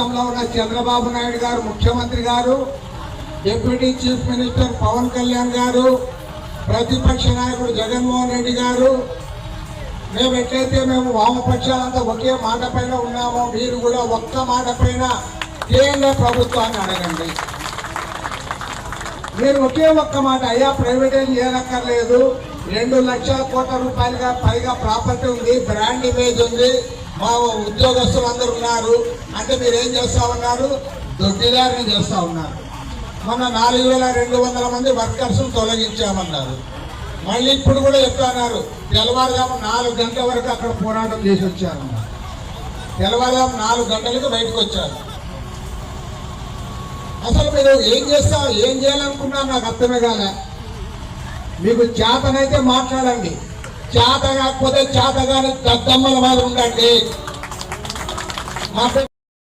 రాష్ట్రంలో ఉన్న చంద్రబాబు నాయుడు గారు ముఖ్యమంత్రి garu, deputy chief minister Pawan Kalyan garu, ప్రతిపక్ష నాయకుడు జగన్మోహన్ రెడ్డి గారు, మేము ఎట్లయితే వామపక్షాలంతా ఒకే మాట పైన ఉన్నామో మీరు కూడా ఒక్క మాట పైన కేంద్ర ప్రభుత్వాన్ని అడగండి. మీరు ఒకే ఒక్క మాట, అయ్యా ప్రైవేటైజ్ చేయనక్కర్లేదు, 2 లక్షల కోట్ల రూపాయలుగా పైగా ప్రాపర్టీ ఉంది, బ్రాండ్ ఇమేజ్ ఉంది, మా ఉద్యోగస్తులందరూ ఉన్నారు అంటే మీరేం చేస్తా ఉన్నారు? దొడ్డిదారిని చేస్తా ఉన్నారు. మొన్న 4200 మంది వర్కర్స్ తొలగించామన్నారు. మళ్ళీ ఇప్పుడు కూడా చెప్తున్నారు, తెల్లవారుజాము 4 గంటల వరకు అక్కడ పోరాటం చేసి వచ్చారు. తెల్లవారుజాము 4 గంటలకు బయటకు వచ్చారు. అసలు మీరు ఏం చేయాలనుకున్నారు నాకు అర్థమే కాలే. మీకు చేతనైతే మాట్లాడండి, చేత కాకపోతే చేతగాని దద్దమ్మల మీద ఉండండి.